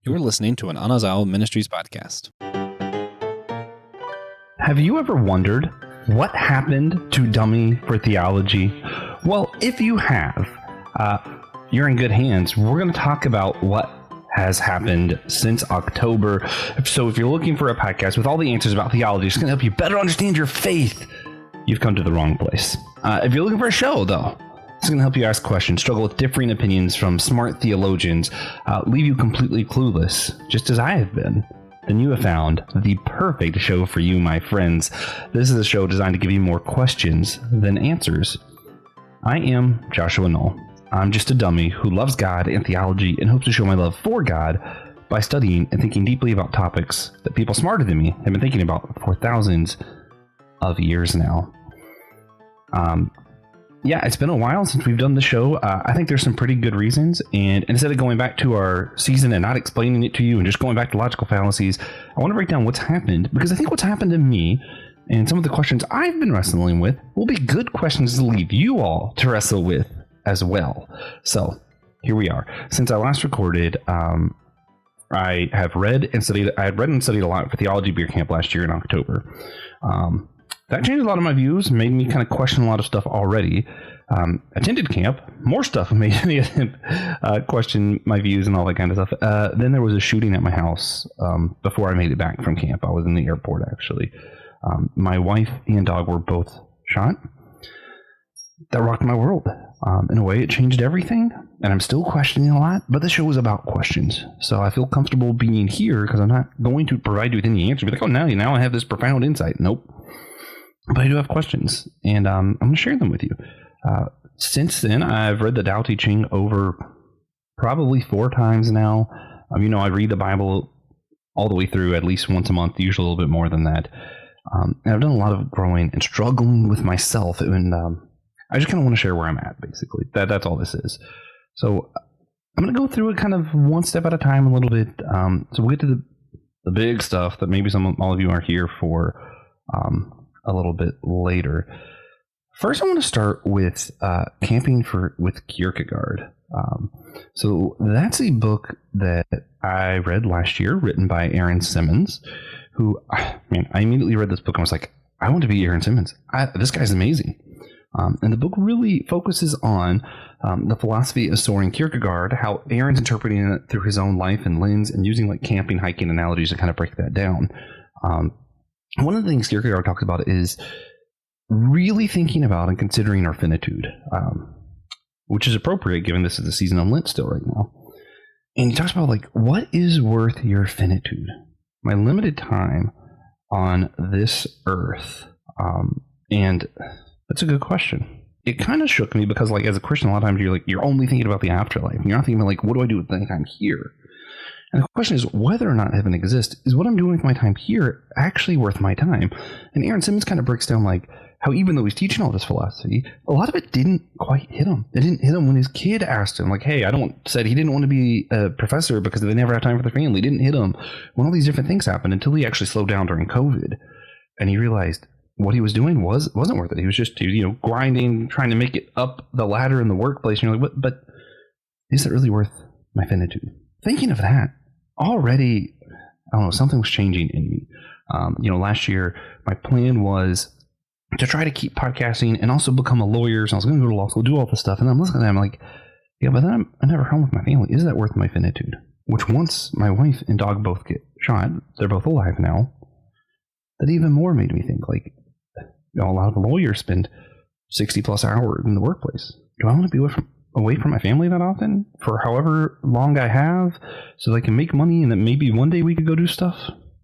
You are listening to an Anazao Ministries podcast. Have you ever wondered what happened to Dummy for Theology? Well, if you have, you're in good hands. We're going to talk about what has happened since October. So if you're looking for a podcast with all the answers about theology, it's going to help you better understand your faith, you've come to the wrong place. If you're looking for a show, though, it's going to help you ask questions, struggle with differing opinions from smart theologians, leave you completely clueless, just as I have been, then you have found the perfect show for you, my friends. This is a show designed to give you more questions than answers. I am Joshua Knoll. I'm just a dummy who loves God and theology and hopes to show my love for God by studying and thinking deeply about topics that people smarter than me have been thinking about for thousands of years now. Yeah, it's been a while since we've done the show. I think there's some pretty good reasons. And instead of going back to our season and not explaining it to you and just going back to logical fallacies, I want to break down what's happened, because I think what's happened to me and some of the questions I've been wrestling with will be good questions to leave you all to wrestle with as well. So here we are. Since I last recorded, I have read and studied. I had read and studied a lot for Theology Beer Camp last year in October. That changed a lot of my views, made me kind of question a lot of stuff already. Attended camp, more stuff made me question my views and all that kind of stuff. Then there was a shooting at my house before I made it back from camp. I was in the airport, actually. My wife and dog were both shot. That rocked my world. In a way, it changed everything, and I'm still questioning a lot, but the show is about questions. So I feel comfortable being here because I'm not going to provide you with any answer. Be like, oh, now I have this profound insight. Nope. But I do have questions, and I'm going to share them with you. Since then, I've read the Tao Te Ching over probably 4 times now. I read the Bible all the way through at least once a month, usually a little bit more than that. And I've done a lot of growing and struggling with myself, and I just kind of want to share where I'm at, basically. That's all this is. So I'm going to go through it kind of one step at a time a little bit. So we'll get to the big stuff that maybe all of you are here for a little bit later. First, I want to start with Camping with Kierkegaard. So that's a book that I read last year, written by Aaron Simmons, who, I immediately read this book and was like, I want to be Aaron Simmons. This guy's amazing. And the book really focuses on the philosophy of Soren Kierkegaard, how Aaron's interpreting it through his own life and lens, and using like camping, hiking analogies to kind of break that down. One of the things Kierkegaard talks about is really thinking about and considering our finitude, which is appropriate given this is the season of Lent still right now. And he talks about like, what is worth your finitude? My limited time on this earth. And that's a good question. It kind of shook me because, like, as a Christian, a lot of times you're only thinking about the afterlife. You're not thinking about, like, what do I do with my time here? And the question is whether or not heaven exists. Is what I'm doing with my time here actually worth my time? And Aaron Simmons kind of breaks down, like, how even though he's teaching all this philosophy, a lot of it didn't quite hit him. It didn't hit him when his kid asked him, like, hey, said he didn't want to be a professor because they never had time for their family. It didn't hit him when all these different things happened until he actually slowed down during COVID. And he realized what he was doing wasn't worth it. He was just, grinding, trying to make it up the ladder in the workplace. And you're like, but is it really worth my finitude? Thinking of that, already, I don't know, something was changing in me. Last year, my plan was to try to keep podcasting and also become a lawyer. So I was going to go to law school, do all this stuff. And I'm listening to that, I'm like, yeah, but then I'm never home with my family. Is that worth my finitude? Which once my wife and dog both get shot, they're both alive now, that even more made me think, like, a lot of lawyers spend 60 plus hours in the workplace. Do I want to be away from my family that often for however long I have so I can make money and that maybe one day we could go do stuff?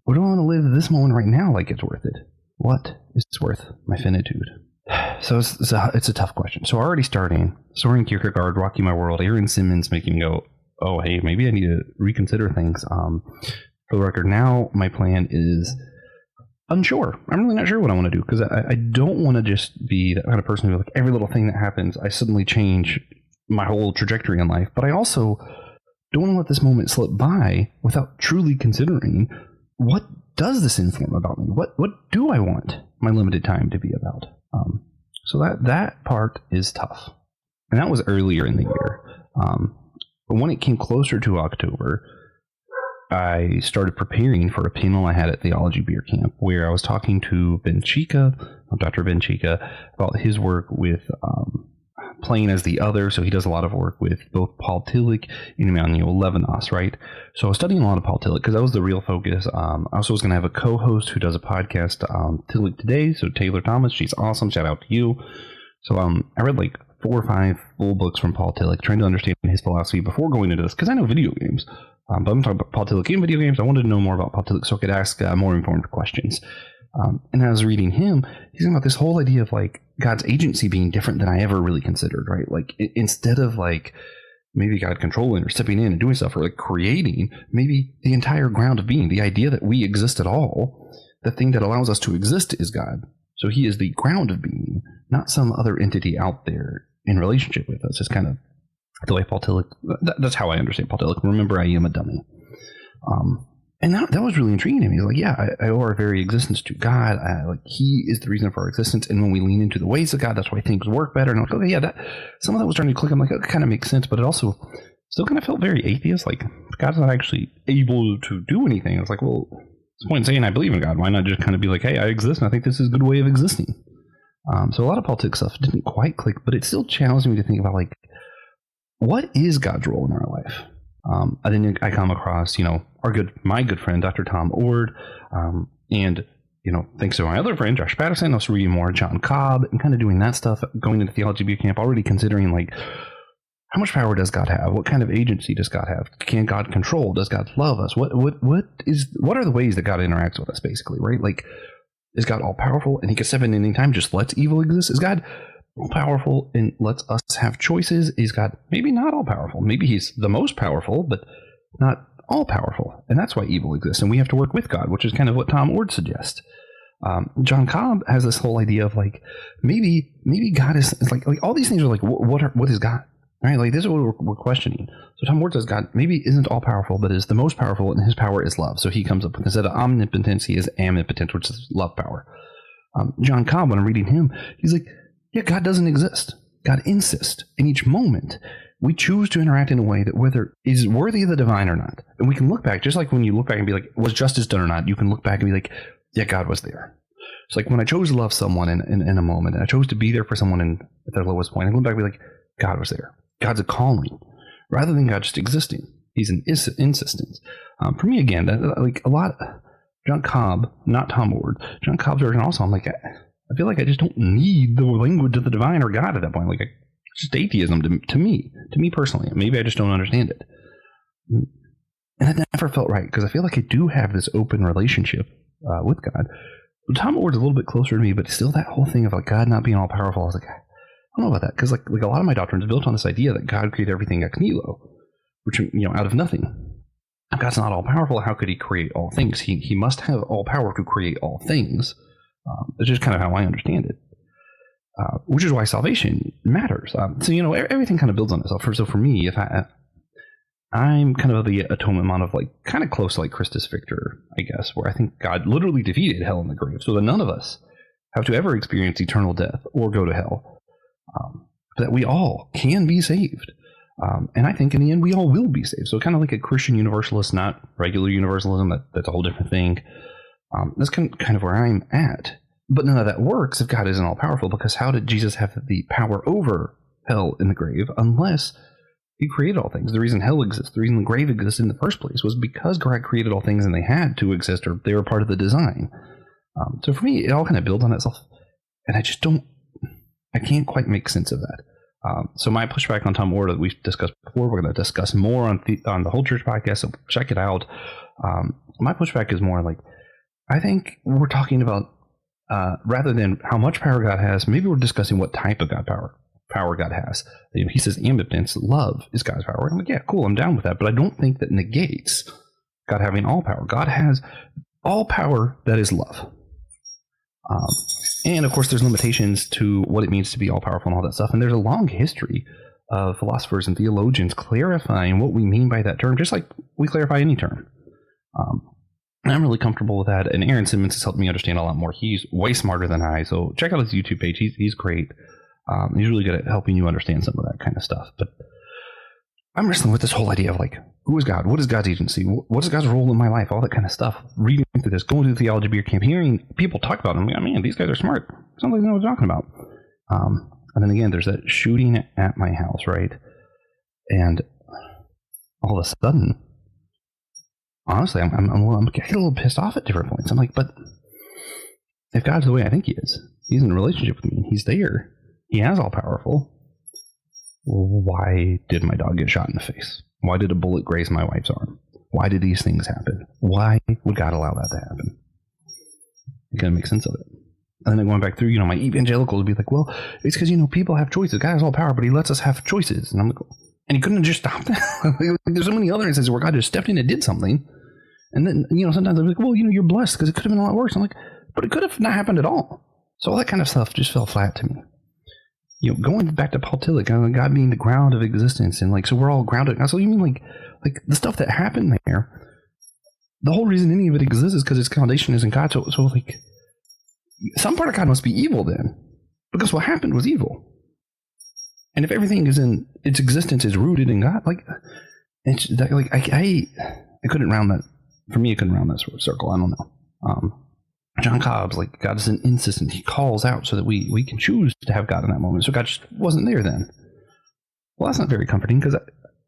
Or do I want to live this moment right now like it's worth it? What is worth my finitude? So it's a tough question. So already starting, Soren Kierkegaard, rocking my world, Aaron Simmons making me go, oh, hey, maybe I need to reconsider things. For the record, now my plan is unsure. I'm really not sure what I want to do, because I don't want to just be that kind of person who, like, every little thing that happens, I suddenly change my whole trajectory in life. But I also don't want to let this moment slip by without truly considering, what does this inform about me? What do I want my limited time to be about? So that part is tough. And that was earlier in the year. But when it came closer to October, I started preparing for a panel I had at Theology Beer Camp, where I was talking to Dr. Ben Chica, about his work with playing as the other. So he does a lot of work with both Paul Tillich and Emmanuel Levinas, right? So I was studying a lot of Paul Tillich because that was the real focus. I also was going to have a co-host who does a podcast, Tillich Today. So Taylor Thomas, she's awesome. Shout out to you. So I read like 4 or 5 full books from Paul Tillich, trying to understand his philosophy before going into this, because I know video games. But I'm talking about Paul Tillich in video games. I wanted to know more about Paul Tillich so I could ask more informed questions. And I was reading him, he's talking about this whole idea of like God's agency being different than I ever really considered, right? Like instead of like maybe God controlling or stepping in and doing stuff or like creating, maybe the entire ground of being, the idea that we exist at all, the thing that allows us to exist is God. So he is the ground of being, not some other entity out there in relationship with us. It's kind of the way Paul Tillich, that's how I understand Paul Tillich. Remember, I am a dummy. And that was really intriguing to me. Like, yeah, I owe our very existence to God. Like, he is the reason for our existence. And when we lean into the ways of God, that's why things work better. And I'm like, okay, yeah, some of that was starting to click. I'm like, it kind of makes sense, but it also still kind of felt very atheist. Like, God's not actually able to do anything. It's like, well, what's the point in saying I believe in God? Why not just kind of be like, hey, I exist, and I think this is a good way of existing. So a lot of politics stuff didn't quite click, but it still challenged me to think about, like, what is God's role in our life? And then I come across, my good friend, Dr. Tom Ord, and, thanks to my other friend, Josh Patterson, I was reading more John Cobb and kind of doing that stuff, going into Theology Beer Camp, already considering, like, how much power does God have? What kind of agency does God have? Can God control? Does God love us? What are the ways that God interacts with us, basically, right? Like, is God all powerful and he can step in any time, just lets evil exist? Is God all powerful and lets us have choices? Is God maybe not all powerful? Maybe he's the most powerful, but not all powerful. And that's why evil exists. And we have to work with God, which is kind of what Tom Ord suggests. John Cobb has this whole idea of like, maybe God is like all these things are like, what is God? Right? Like, this is what we're questioning. So Tom Ord says God maybe isn't all powerful, but is the most powerful, and his power is love. So he comes up with, instead of omnipotence, he is omnipotence, which is love power. John Cobb, when I'm reading him, he's like, yeah, God doesn't exist. God insists. In each moment, we choose to interact in a way that whether it is worthy of the divine or not. And we can look back, just like when you look back and be like, was justice done or not? You can look back and be like, yeah, God was there. It's like when I chose to love someone in a moment, and I chose to be there for someone at their lowest point, I look back and be like, God was there. God's a calling, rather than God just existing. He's an insistence. For me, again, John Cobb, not Tom Ord, John Cobb's version also, I'm like, I feel like I just don't need the language of the divine or God at that point. Like, it's just atheism to me personally. Maybe I just don't understand it. And it never felt right, because I feel like I do have this open relationship with God. But Tom Ord's a little bit closer to me, but still that whole thing of like God not being all powerful, I was like, I don't know about that, because like a lot of my doctrine is built on this idea that God created everything ex nihilo, which, out of nothing. If God's not all powerful, how could he create all things? He must have all power to create all things. It's just kind of how I understand it, which is why salvation matters. So everything kind of builds on itself. So for me, if I'm kind of the atonement model of like kind of close to like Christus Victor, I guess, where I think God literally defeated hell and the grave, so that none of us have to ever experience eternal death or go to hell. That we all can be saved. And I think in the end, we all will be saved. So kind of like a Christian universalist, not regular universalism, that's a whole different thing. That's kind of where I'm at. But none of that works if God isn't all powerful, because how did Jesus have the power over hell and the grave unless he created all things? The reason hell exists, the reason the grave exists in the first place, was because God created all things and they had to exist, or they were part of the design. So for me, it all kind of builds on itself. And I can't quite make sense of that. So my pushback on Tom Ord that we've discussed before, we're going to discuss more on the Whole Church podcast, so check it out. My pushback is more like, I think we're talking about, rather than how much power God has, maybe we're discussing what type of power God has. He says omnipotence, love is God's power. I'm like, yeah, cool, I'm down with that, but I don't think that negates God having all power. God has all power that is love. And of course, there's limitations to what it means to be all powerful and all that stuff. And there's a long history of philosophers and theologians clarifying what we mean by that term, just like we clarify any term. And I'm really comfortable with that. And Aaron Simmons has helped me understand a lot more. He's way smarter than I. So check out his YouTube page. He's great. He's really good at helping you understand some of that kind of stuff. But I'm wrestling with this whole idea of like, who is God? What is God's agency? What is God's role in my life? All that kind of stuff. Reading through this, going to the Theology beer camp, hearing people talk about them. Man, these guys are smart. Sounds like they know what they're talking about. And then again, there's that shooting at my house, right? And all of a sudden, honestly, I get a little pissed off at different points. I'm like, but if God's the way I think he is, he's in a relationship with me, he's there, he has all powerful, why did my dog get shot in the face? Why did a bullet graze my wife's arm? Why did these things happen? Why would God allow that to happen? You gotta make sense of it. And then going back through, my evangelicals would be like, well, it's because, people have choices. God has all power, but he lets us have choices. And I'm like, and he couldn't have just stopped that? There's so many other instances where God just stepped in and did something. And then, sometimes they're like, well, you're blessed because it could have been a lot worse. I'm like, but it could have not happened at all. So all that kind of stuff just fell flat to me. Going back to Paul Tillich, God being the ground of existence, and like, so we're all grounded. So you mean like the stuff that happened there, the whole reason any of it exists is because its foundation is in God. So like, some part of God must be evil then, because what happened was evil. And if everything is in its existence is rooted in God, like, it's like I couldn't round that. For me, I couldn't round that sort of circle. I don't know. John Cobb's like, God is an insistent. He calls out so that we can choose to have God in that moment. So God just wasn't there then. Well, that's not very comforting, because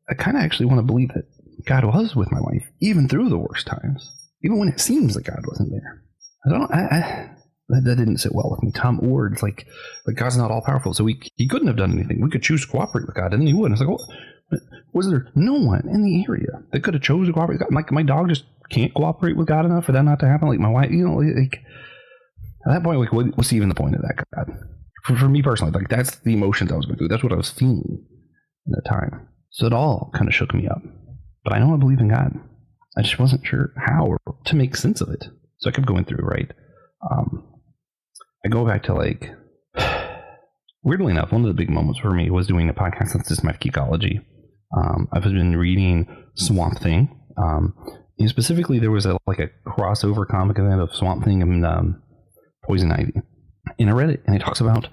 I kind of actually want to believe that God was with my wife, even through the worst times, even when it seems that God wasn't there. That didn't sit well with me. Tom Ord's like God's not all powerful, so he couldn't have done anything. We could choose to cooperate with God, and then he would. And it's like, well, was there no one in the area that could have chosen to cooperate with God? My dog just can't cooperate with God enough for that not to happen. Like my wife, like at that point, like what's even the point of that God? For me personally, like that's the emotions I was going through. That's what I was feeling at that time. So it all kind of shook me up. But I know I believe in God. I just wasn't sure how or to make sense of it. So I kept going through, right? I go back to like, weirdly enough, one of the big moments for me was doing a podcast on systematic ecology. I've been reading Swamp Thing. Specifically, there was a crossover comic event of Swamp Thing and Poison Ivy. And I read it, and it talks about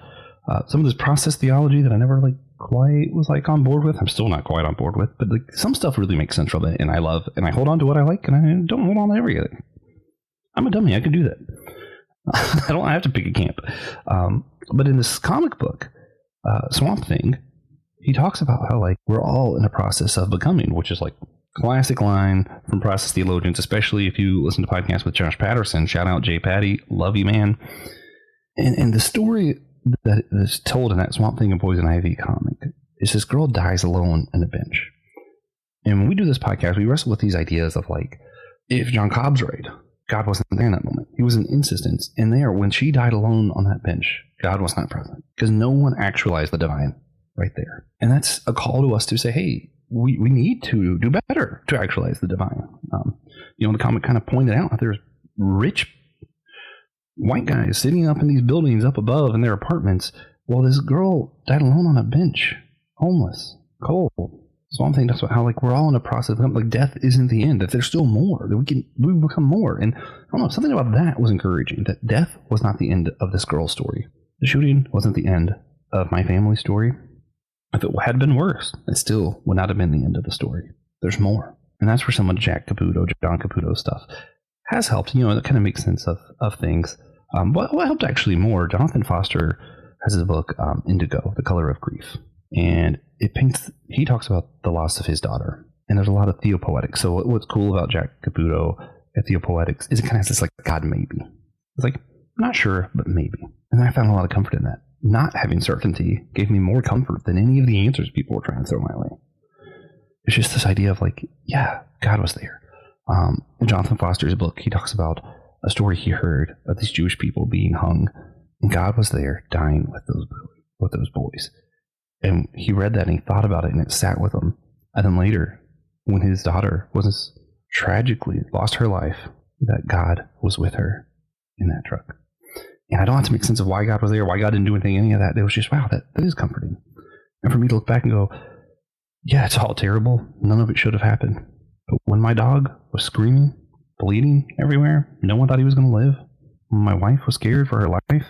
some of this process theology that I never quite was on board with. I'm still not quite on board with, but some stuff really makes sense from it, and I love, and I hold on to what I like, and I don't hold on to everything. I'm a dummy. I can do that. I don't have to pick a camp. But in this comic book, Swamp Thing, he talks about how we're all in a process of becoming, which is classic line from process theologians, especially if you listen to podcasts with Josh Patterson. Shout out Jay Patty. Love you, man. And the story that is told in that Swamp Thing and Poison Ivy comic is this girl dies alone on a bench. And when we do this podcast, we wrestle with these ideas of if John Cobb's right, God wasn't there in that moment. He was an insistence. And there, when she died alone on that bench, God was not present, because no one actualized the divine right there. And that's a call to us to say, hey, we need to do better to actualize the divine. The comic kind of pointed out that there's rich white guys sitting up in these buildings up above in their apartments, while this girl died alone on a bench, homeless, cold. So I'm thinking that's how we're all in a process of death isn't the end, that there's still more, that we become more. And I don't know, something about that was encouraging, that death was not the end of this girl's story. The shooting wasn't the end of my family's story. If it had been worse, it still would not have been the end of the story. There's more. And that's where some of John Caputo stuff has helped. It kind of makes sense of things. What helped actually more, Jonathan Foster has his book, Indigo, The Color of Grief. And he talks about the loss of his daughter. And there's a lot of theopoetics. So what's cool about Jack Caputo at theopoetics is it kind of has this God maybe. It's not sure, but maybe. And I found a lot of comfort in that. Not having certainty gave me more comfort than any of the answers people were trying to throw my way. It's just this idea of yeah, God was there. In Jonathan Foster's book, he talks about a story he heard of these Jewish people being hung, and God was there dying with those boys. And he read that and he thought about it, and it sat with him. And then later, when his daughter was tragically lost her life, that God was with her in that truck. And I don't have to make sense of why God was there, why God didn't do anything, any of that. It was just, wow, that is comforting. And for me to look back and go, yeah, it's all terrible. None of it should have happened. But when my dog was screaming, bleeding everywhere, no one thought he was going to live. When my wife was scared for her life,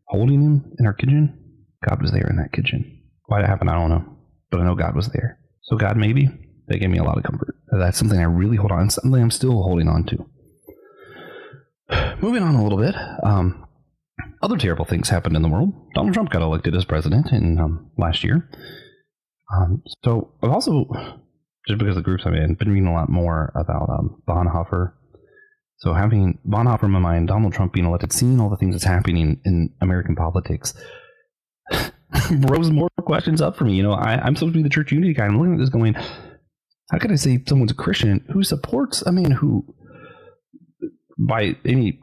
holding him in our kitchen, God was there in that kitchen. Why it happened, I don't know. But I know God was there. So God, maybe, that gave me a lot of comfort. That's something I really hold on, something I'm still holding on to. Moving on a little bit, other terrible things happened in the world. Donald Trump got elected as president in last year. So I've also, just because of the groups I'm in, been reading a lot more about Bonhoeffer. So having Bonhoeffer in my mind, Donald Trump being elected, seeing all the things that's happening in American politics, rose more questions up for me. I'm supposed to be the church unity guy. I'm looking at this going, how could I say someone's a Christian who supports a man who, by any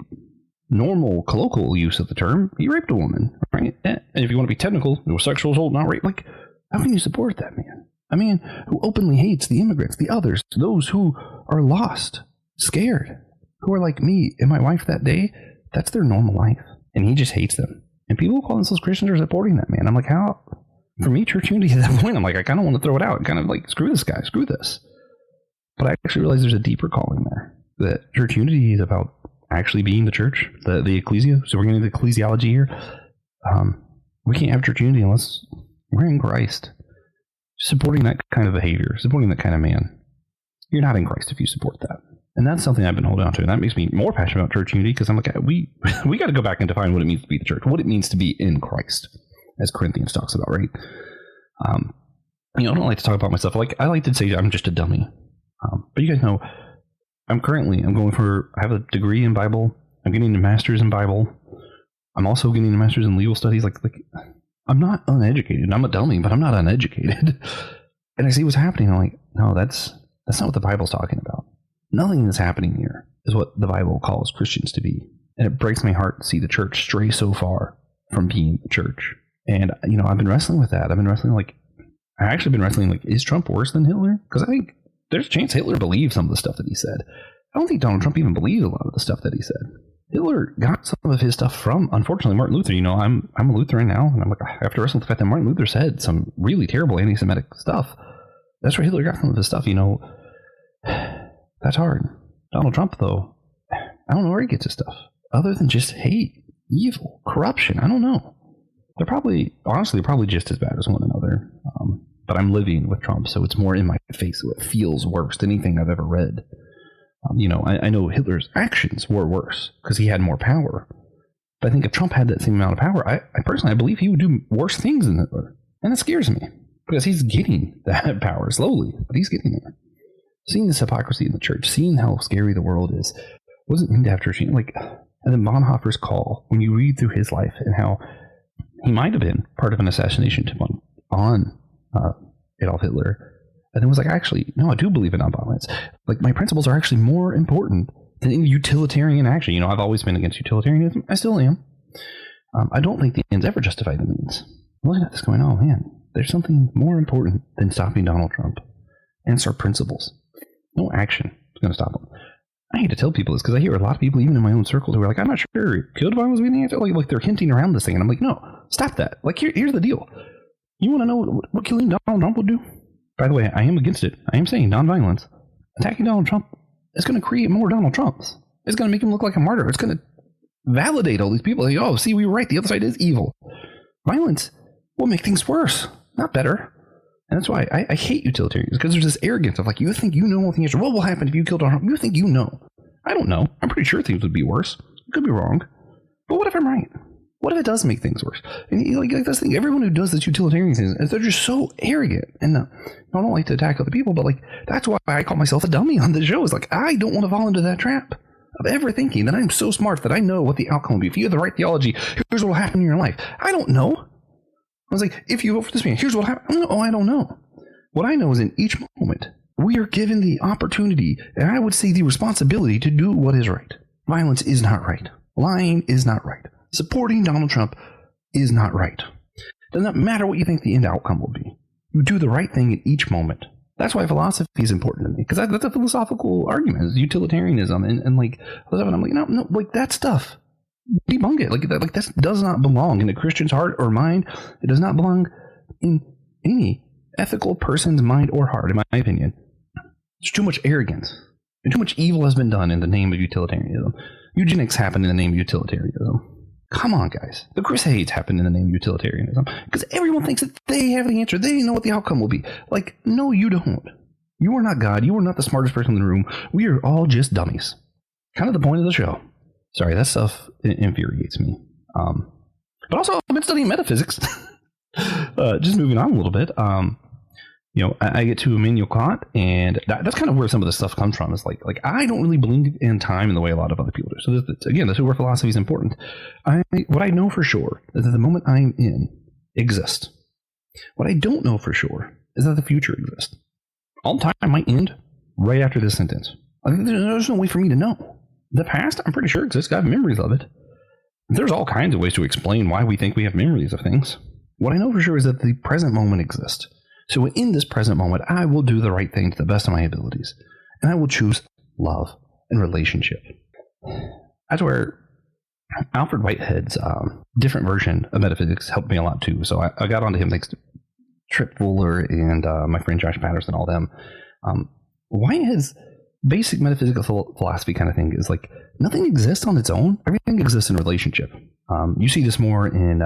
normal colloquial use of the term, he raped a woman, right? And if you want to be technical, it was sexual assault, not rape. Like, how can you support that man? A man who openly hates the immigrants, the others, those who are lost, scared, who are like me and my wife that day. That's their normal life. And he just hates them. And people who call themselves Christians are supporting that man. I'm like, how? For me, church unity at that point, I'm like, I kind of want to throw it out. Kind of like, screw this guy, screw this. But I actually realize there's a deeper calling there. That church unity is about actually being the church, the ecclesia. So we're getting into ecclesiology here. We can't have church unity unless we're in Christ. Supporting that kind of behavior, supporting that kind of man. You're not in Christ if you support that. And that's something I've been holding on to. And that makes me more passionate about church unity because I'm like, we got to go back and define what it means to be the church, what it means to be in Christ, as Corinthians talks about, right? I don't like to talk about myself. I like to say I'm just a dummy. But you guys know, I have a degree in Bible. I'm getting a master's in Bible. I'm also getting a master's in legal studies. Like I'm not uneducated. I'm a dummy, but I'm not uneducated. And I see what's happening. I'm like, no, that's not what the Bible's talking about. Nothing that's happening here is what the Bible calls Christians to be. And it breaks my heart to see the church stray so far from being the church. And, I've been wrestling with that. I've actually been wrestling, is Trump worse than Hitler? Because I think there's a chance Hitler believed some of the stuff that he said. I don't think Donald Trump even believes a lot of the stuff that he said. Hitler got some of his stuff from, unfortunately, Martin Luther. I'm a Lutheran now, and I'm like, I have to wrestle with the fact that Martin Luther said some really terrible anti-Semitic stuff. That's where Hitler got some of his stuff, That's hard. Donald Trump, though, I don't know where he gets his stuff. Other than just hate, evil, corruption, I don't know. They're probably just as bad as one another. But I'm living with Trump, so it's more in my face, so it feels worse than anything I've ever read. I know Hitler's actions were worse because he had more power. But I think if Trump had that same amount of power, I personally believe he would do worse things than Hitler. And that scares me because he's getting that power slowly, but he's getting there. Seeing this hypocrisy in the church, seeing how scary the world is, wasn't meant to have church. And then Bonhoeffer's call, when you read through his life and how he might have been part of an assassination attempt on Adolf Hitler, and then was like, actually, no, I do believe in nonviolence. My principles are actually more important than utilitarian action. I've always been against utilitarianism. I still am. I don't think the ends ever justify the means. I'm looking at this going, oh man, there's something more important than stopping Donald Trump. And it's our principles. No action is going to stop them. I hate to tell people this because I hear a lot of people, even in my own circles, who are like, I'm not sure killed violence being the answer. Like they're hinting around this thing. And I'm like, no, stop that. Here's the deal. You want to know what killing Donald Trump would do? By the way, I am against it. I am saying nonviolence. Attacking Donald Trump is going to create more Donald Trumps. It's going to make him look like a martyr. It's going to validate all these people. Like, oh, see, we were right. The other side is evil. Violence will make things worse, not better. And that's why I hate utilitarians, because there's this arrogance of you think you know all the answers. What will happen if you kill Donald Trump? You think you know. I don't know. I'm pretty sure things would be worse. It could be wrong. But what if I'm right? What if it does make things worse? And that's the thing. Everyone who does this utilitarian thing, they're just so arrogant. And I don't like to attack other people, but that's why I call myself a dummy on the show. It's I don't want to fall into that trap of ever thinking that I'm so smart that I know what the outcome will be. If you have the right theology, here's what will happen in your life. I don't know. I was like, if you vote for this man, here's what happened. Oh, I don't know. What I know is in each moment, we are given the opportunity, and I would say the responsibility, to do what is right. Violence is not right. Lying is not right. Supporting Donald Trump is not right. Does not matter what you think the end outcome will be. You do the right thing in each moment. That's why philosophy is important to me, because that's a philosophical argument. It's utilitarianism and I'm like, no, that stuff. Debunk it. That does not belong in a Christian's heart or mind. It does not belong in any ethical person's mind or heart, in my opinion. There's too much arrogance and too much evil has been done in the name of utilitarianism. Eugenics happened in the name of utilitarianism. Come on, guys. The Crusades happened in the name of utilitarianism because everyone thinks that they have the answer. They know what the outcome will be. Like, no, you don't. You are not God. You are not the smartest person in the room. We are all just dummies. Kind of the point of the show. Sorry, that stuff infuriates me. But also, I've been studying metaphysics. Just moving on a little bit. I get to Immanuel Kant, and that's kind of where some of this stuff comes from. It's like I don't really believe in time in the way a lot of other people do. So again, this is where philosophy is important. What I know for sure is that the moment I'm in exists. What I don't know for sure is that the future exists. All time might end right after this sentence. There's no way for me to know. The past, I'm pretty sure exists. I have memories of it. There's all kinds of ways to explain why we think we have memories of things. What I know for sure is that the present moment exists. So in this present moment, I will do the right thing to the best of my abilities. And I will choose love and relationship. That's where Alfred Whitehead's different version of metaphysics helped me a lot too. So I got onto him thanks to Trip Fuller and my friend Josh Patterson, all them. Whitehead's basic metaphysical philosophy kind of thing is like nothing exists on its own. Everything exists in relationship. You see this more in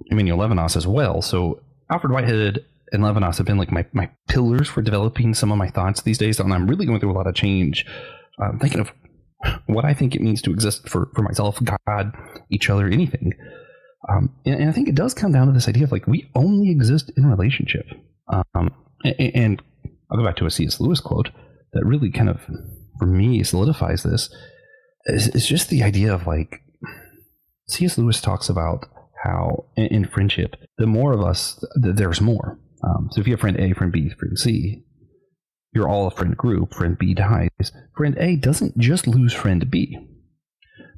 Emmanuel Levinas as well. So Alfred Whitehead and Levinas have been like my pillars for developing some of my thoughts these days. And I'm really going through a lot of change, thinking of what I think it means to exist for myself, God, each other, anything. And I think it does come down to this idea of like we only exist in relationship. And I'll go back to a C.S. Lewis quote that really kind of, for me, solidifies this. It's just the idea of like C.S. Lewis talks about how in friendship, the more of us, there's more. So if you have friend A, friend B, friend C, you're all a friend group. Friend B dies. Friend A doesn't just lose friend B,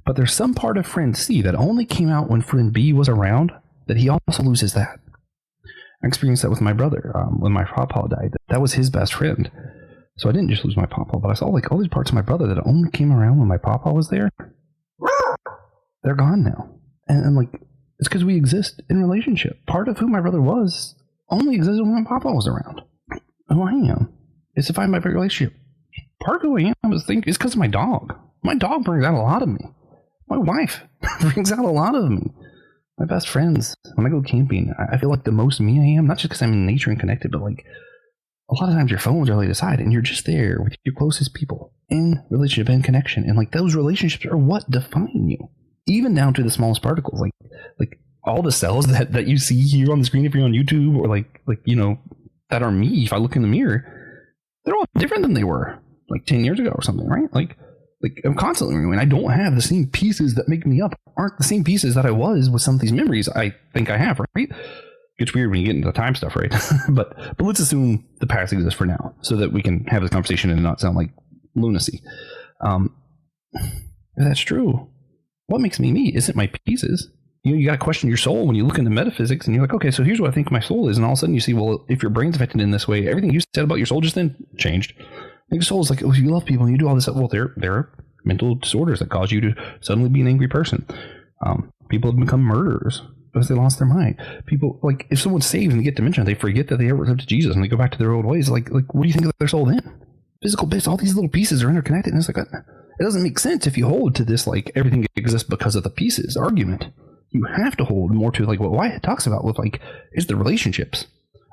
but there's some part of friend C that only came out when friend B was around that he also loses that. I experienced that with my brother when my papa died. That was his best friend. So I didn't just lose my papa, but I saw like all these parts of my brother that only came around when my papa was there. They're gone now. And like, it's because we exist in relationship. Part of who my brother was only existed when my papa was around. Who I am is defined by my relationship. Part of who I am is because of my dog. My dog brings out a lot of me. My wife brings out a lot of me. My best friends. When I go camping, I feel like the most me I am, not just because I'm in nature and connected, but like a lot of times your phones are laid aside and you're just there with your closest people in relationship and connection. And like those relationships are what define you. Even down to the smallest particles, like all the cells that you see here on the screen if you're on YouTube, or like that are me. If I look in the mirror, they're all different than they were like 10 years ago or something, right? Like I'm constantly renewing. I don't have the same pieces that make me up. Aren't the same pieces that I was with some of these memories I think I have, right? It's weird when you get into the time stuff, right? but let's assume the past exists for now, so that we can have this conversation and not sound like lunacy. If that's true, what makes me me isn't my pieces. You got to question your soul when you look into metaphysics, and you're like, okay, so here's what I think my soul is, and all of a sudden you see, well, if your brain's affected in this way, everything you said about your soul just then changed. I think your soul is like, oh, you love people and you do all this stuff. Well, there are mental disorders that cause you to suddenly be an angry person. People have become murderers because they lost their mind. People, like, if someone's saved and they get dementia, they forget that they ever accepted Jesus and they go back to their old ways. Like, what do you think of their soul then? Physical bits, all these little pieces are interconnected, and it's like, it doesn't make sense if you hold to this, like, everything exists because of the pieces argument. You have to hold more to, like, what Wyatt talks about with, like, is the relationships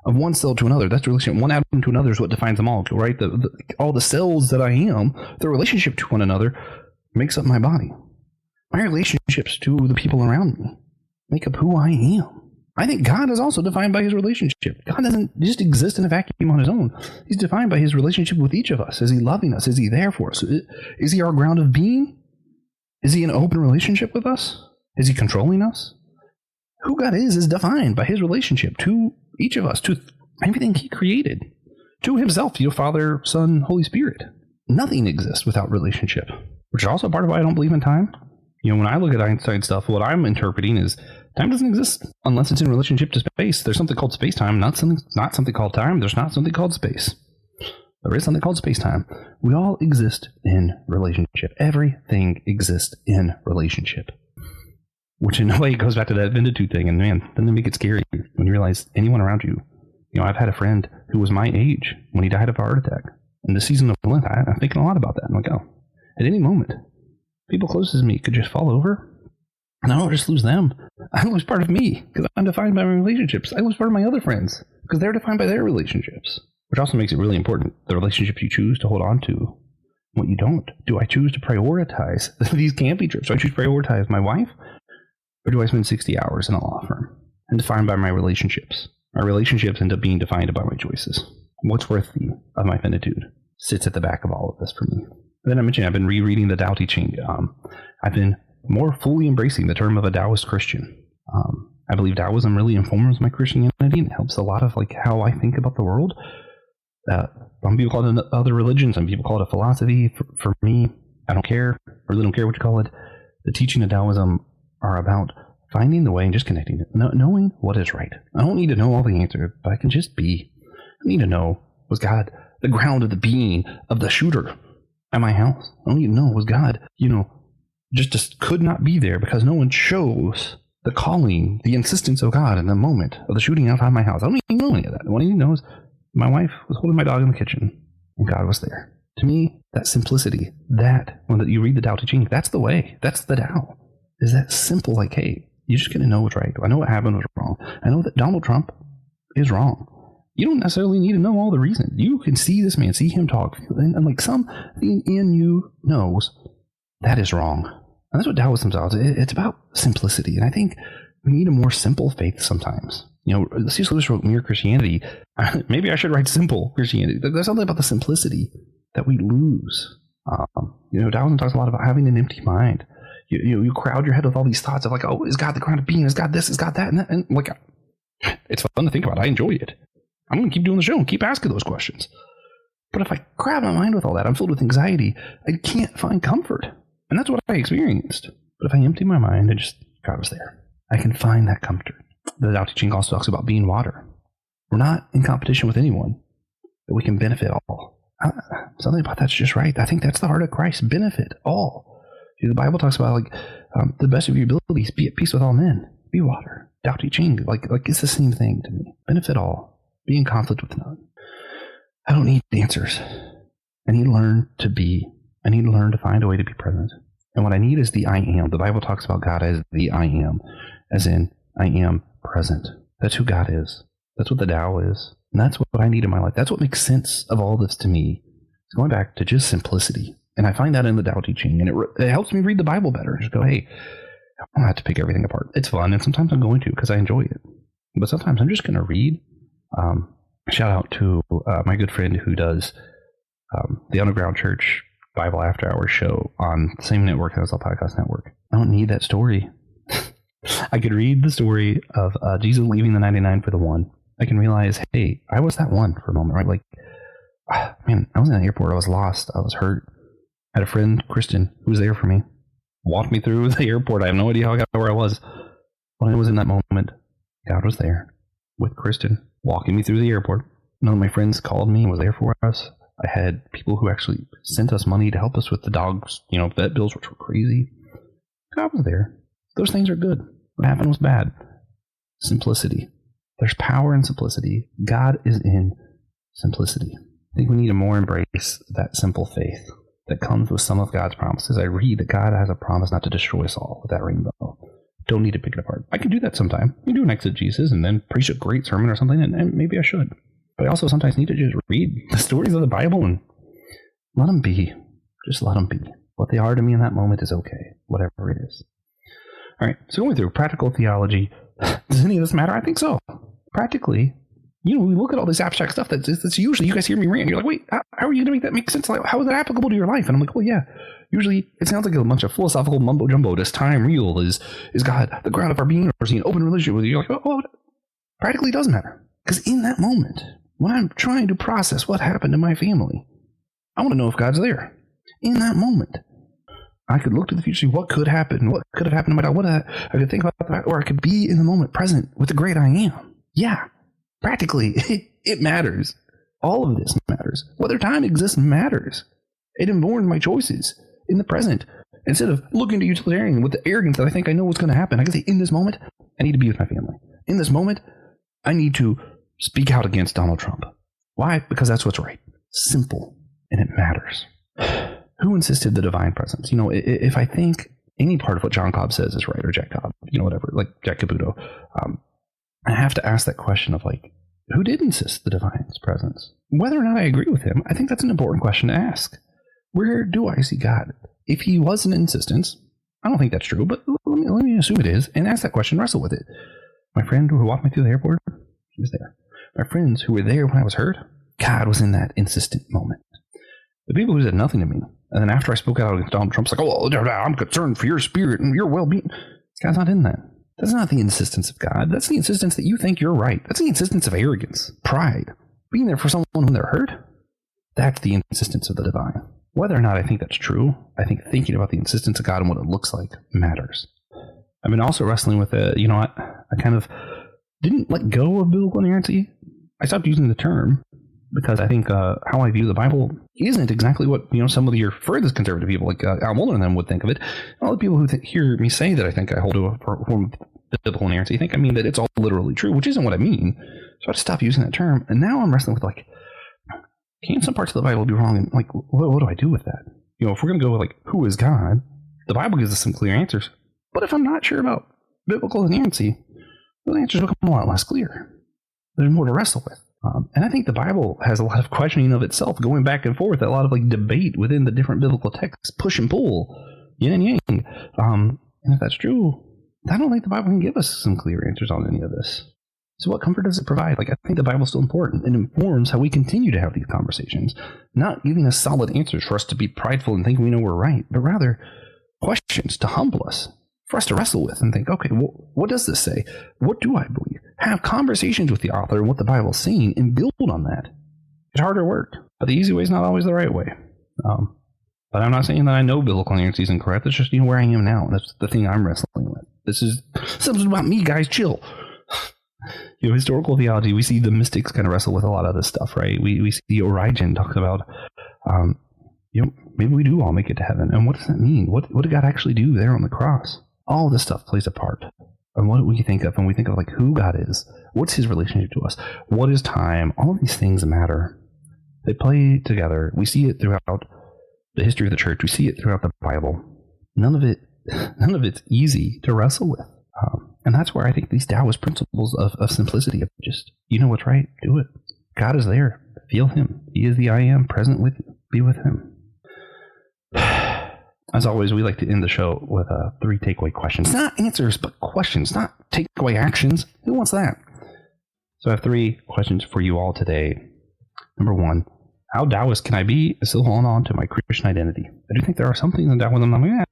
of one cell to another. That's the relationship. One atom to another is what defines the molecule, right? All the cells that I am, the relationship to one another makes up my body. My relationships to the people around me make up who I am. I think God is also defined by his relationship. God doesn't just exist in a vacuum on his own. He's defined by his relationship with each of us. Is he loving us? Is he there for us? Is he our ground of being? Is he in an open relationship with us? Is he controlling us? Who God is defined by his relationship to each of us, to everything he created, to himself, Father, Son, Holy Spirit. Nothing exists without relationship, which is also part of why I don't believe in time. When I look at Einstein stuff, what I'm interpreting is time doesn't exist unless it's in relationship to space. There's something called space-time, not something called time. There's not something called space. There is something called space-time. We all exist in relationship. Everything exists in relationship. Which in a way goes back to that Venitude thing. And man, doesn't it make it scary when you realize anyone around you. I've had a friend who was my age when he died of a heart attack. In the season of Lent, I'm thinking a lot about that. I'm like, oh, at any moment, people closest to me could just fall over And I don't just lose them. I lose part of me because I'm defined by my relationships. I lose part of my other friends because they're defined by their relationships, which also makes it really important. The relationships you choose to hold on to, what you don't. Do I choose to prioritize these camping trips? Do I choose to prioritize my wife? Or do I spend 60 hours in a law firm and defined by my relationships? My relationships end up being defined by my choices. What's worthy of my finitude sits at the back of all of this for me. And then I mentioned I've been rereading the Tao Te Ching. I've been more fully embracing the term of a Taoist Christian. I believe Taoism really informs my Christianity and helps a lot of like how I think about the world. Some people call it other religions, some people call it a philosophy. For me, I don't care. I really don't care what you call it. The teaching of Taoism are about finding the way and just connecting it, knowing what is right. I don't need to know all the answers, but I can just be. I need to know, was God the ground of the being of the shooter at my house? I don't need to know, was God, just could not be there because no one chose the calling, the insistence of God in the moment of the shooting outside my house. I don't even know any of that. What I need to know is my wife was holding my dog in the kitchen and God was there. To me, that simplicity, when you read the Tao Te Ching, that's the way. That's the Tao. Is that simple, like, hey, you're just going to know what's right. I know what happened was wrong. I know that Donald Trump is wrong. You don't necessarily need to know all the reasons. You can see this man, see him talk, and like something in you knows that is wrong. And that's what Taoism is. It's about simplicity. And I think we need a more simple faith sometimes. C.S. Lewis wrote Mere Christianity. Maybe I should write Simple Christianity. There's something about the simplicity that we lose. Taoism talks a lot about having an empty mind. You crowd your head with all these thoughts of like, oh, is God the ground of being? Is God this? Is God that? And like, it's fun to think about. I enjoy it. I'm going to keep doing the show and keep asking those questions. But if I crowd my mind with all that, I'm filled with anxiety. I can't find comfort. And that's what I experienced. But if I empty my mind and just, God was there, I can find that comfort. The Tao Te Ching also talks about being water. We're not in competition with anyone, but we can benefit all. Something about that's just right. I think that's the heart of Christ. Benefit all. The Bible talks about the best of your abilities, be at peace with all men. Be water. Tao Te Ching, like it's the same thing to me. Benefit all. Be in conflict with none. I don't need answers. I need to learn to be. I need to learn to find a way to be present. And what I need is the I am. The Bible talks about God as the I am, as in I am present. That's who God is. That's what the Tao is. And that's what I need in my life. That's what makes sense of all this to me. It's going back to just simplicity. And I find that in the Tao Te Ching. And it helps me read the Bible better. Just go, hey, I don't have to pick everything apart. It's fun. And sometimes I'm going to because I enjoy it. But sometimes I'm just going to read. Shout out to my good friend who does the Underground Church Bible After Hours show on the same network as the Podcast Network. I don't need that story. I could read the story of Jesus leaving the 99 for the one. I can realize, hey, I was that one for a moment, right? Like, man, I was in an airport. I was lost. I was hurt. I had a friend, Kristen, who was there for me. Walked me through the airport. I have no idea how I got where I was. When I was in that moment, God was there with Kristen, walking me through the airport. None of my friends called me and was there for us. I had people who actually sent us money to help us with the dogs, vet bills, which were crazy. God was there. Those things are good. What happened was bad. Simplicity. There's power in simplicity. God is in simplicity. I think we need to more embrace that simple faith that comes with some of God's promises. I read that God has a promise not to destroy us all with that rainbow. Don't need to pick it apart. I can do that sometime. You do an exegesis and then preach a great sermon or something, and maybe I should. But I also sometimes need to just read the stories of the Bible and let them be. Just let them be. What they are to me in that moment is okay, whatever it is. All right, so going through practical theology. Does any of this matter? I think so. Practically, we look at all this abstract stuff that's usually, you guys hear me rant, you're like, wait, how are you going to make that make sense? Like, how is that applicable to your life? And I'm like, well, yeah, usually it sounds like a bunch of philosophical mumbo jumbo. Is time real? Is God the ground of our being? Or is he an open relationship with you? You're like, oh, practically it doesn't matter. Because in that moment, when I'm trying to process what happened to my family, I want to know if God's there. In that moment, I could look to the future, see what could happen, what could have happened to my dad, I could think about that, or I could be in the moment present with the great I am. Yeah, practically, it matters. All of this matters. Whether time exists matters. It informs my choices in the present. Instead of looking to utilitarian with the arrogance that I think I know what's going to happen, I can say, in this moment, I need to be with my family. In this moment, I need to speak out against Donald Trump. Why? Because that's what's right. Simple. And it matters. Who insisted the divine presence? If I think any part of what John Cobb says is right, or Jack Cobb, whatever, like Jack Caputo, I have to ask that question of like, who did insist the divine's presence? Whether or not I agree with him, I think that's an important question to ask. Where do I see God? If he was an insistence, I don't think that's true, but let me assume it is, and ask that question, wrestle with it. My friend who walked me through the airport, he was there. My friends who were there when I was hurt, God was in that insistent moment. The people who said nothing to me, and then after I spoke out against Donald Trump, it's like, oh, I'm concerned for your spirit and your well-being. God's not in that. That's not the insistence of God. That's the insistence that you think you're right. That's the insistence of arrogance, pride, being there for someone when they're hurt. That's the insistence of the divine. Whether or not I think that's true, I think thinking about the insistence of God and what it looks like matters. I've been also wrestling with I kind of didn't let go of biblical inerrancy. I stopped using the term because I think how I view the Bible isn't exactly what some of your furthest conservative people like Al Mohler and them would think of it. All the people who hear me say that I think I hold to a form of biblical inerrancy think I mean that it's all literally true, which isn't what I mean. So I had to stop using that term, and now I'm wrestling with like, can some parts of the Bible be wrong? And like, what do I do with that? If we're going to go with like, who is God? The Bible gives us some clear answers. But if I'm not sure about biblical inerrancy, the answers become a lot less clear. There's more to wrestle with. And I think the Bible has a lot of questioning of itself, going back and forth, a lot of like debate within the different biblical texts, push and pull, yin and yang. And if that's true, I don't think the Bible can give us some clear answers on any of this. So what comfort does it provide? Like, I think the Bible's still important. It informs how we continue to have these conversations, not giving us solid answers for us to be prideful and think we know we're right, but rather questions to humble us, for us to wrestle with and think, okay, well, what does this say? What do I believe? Have conversations with the author and what the Bible's saying and build on that. It's harder work, but the easy way is not always the right way. But I'm not saying that I know biblical inerrancy is incorrect. It's just where I am now. That's the thing I'm wrestling with. This is something about me, guys. Chill. Historical theology, we see the mystics kind of wrestle with a lot of this stuff, right? We see Origen talks about, maybe we do all make it to heaven. And what does that mean? What did God actually do there on the cross? All this stuff plays a part. And what do we think of when we think of like who God is? What's his relationship to us? What is time? All of these things matter. They play together. We see it throughout the history of the church. We see it throughout the Bible. None of it's easy to wrestle with. And that's where I think these Taoist principles of simplicity, of just, what's right, do it. God is there. Feel him. He is the I am, present with you. Be with him. As always, we like to end the show with 3 takeaway questions. Not answers, but questions, not takeaway actions. Who wants that? So I have 3 questions for you all today. Number 1, how Taoist can I be and still hold on to my Christian identity? I do think there are some things in Taoism I'm like,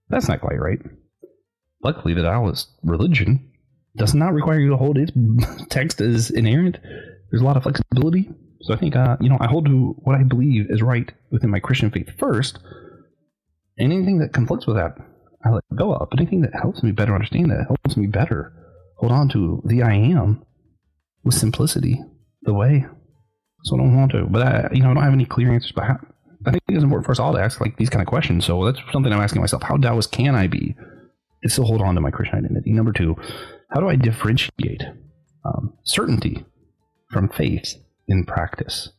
that's not quite right. Luckily, the Taoist religion does not require you to hold its text as inerrant. There's a lot of flexibility. So I think, I hold to what I believe is right within my Christian faith first. And anything that conflicts with that, I let go of. But anything that helps me better understand that, helps me better hold on to the I am with simplicity, the way. So I don't want to. But I don't have any clear answers. But I think it's important for us all to ask like these kind of questions. So that's something I'm asking myself. How Taoist can I be and still hold on to my Christian identity? Number 2, how do I differentiate certainty from faith in practice?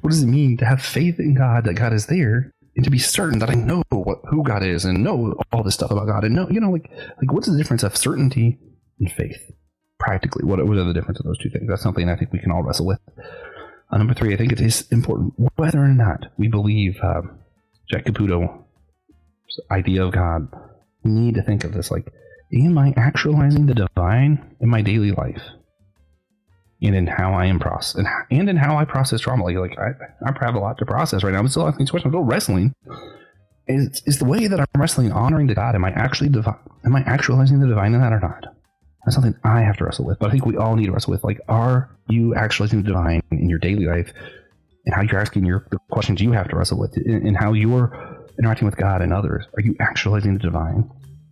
What does it mean to have faith in God, that God is there, and to be certain that I know who God is and know all this stuff about God and know, like what's the difference of certainty and faith? Practically, what are the difference of those two things? That's something I think we can all wrestle with. Number 3, I think it is important whether or not we believe Jack Caputo's idea of God. We need to think of this like, am I actualizing the divine in my daily life? And in how I am and in how I process trauma. Like I have a lot to process right now. I'm still asking these questions. I'm still wrestling. Is the way that I'm wrestling honoring to God? Am I actually am I actualizing the divine in that or not? That's something I have to wrestle with. But I think we all need to wrestle with. Like, are you actualizing the divine in your daily life? And how you're asking the questions you have to wrestle with, and how you're interacting with God and others. Are you actualizing the divine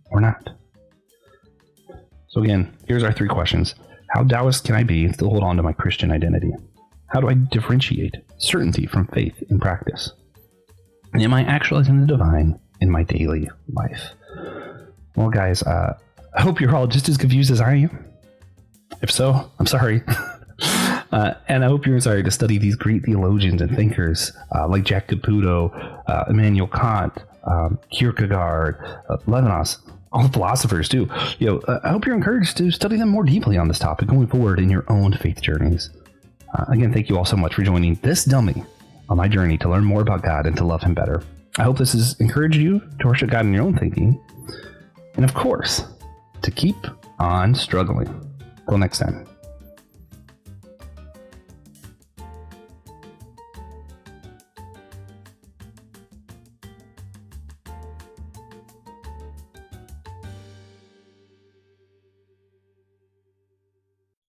or not? So again, here's our 3 questions. How Taoist can I be and still hold on to my Christian identity? How do I differentiate certainty from faith in practice? And am I actualizing the divine in my daily life? Well, guys, I hope you're all just as confused as I am. If so, I'm sorry. And I hope you're inspired to study these great theologians and thinkers like Jack Caputo, Immanuel Kant, Kierkegaard, Levinas, all the philosophers too. I hope you're encouraged to study them more deeply on this topic going forward in your own faith journeys. Again, thank you all so much for joining this dummy on my journey to learn more about God and to love Him better. I hope this has encouraged you to worship God in your own thinking, and of course, to keep on struggling. Till next time.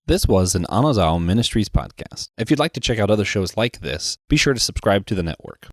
This was an Anazao Ministries podcast. If you'd like to check out other shows like this, be sure to subscribe to the network.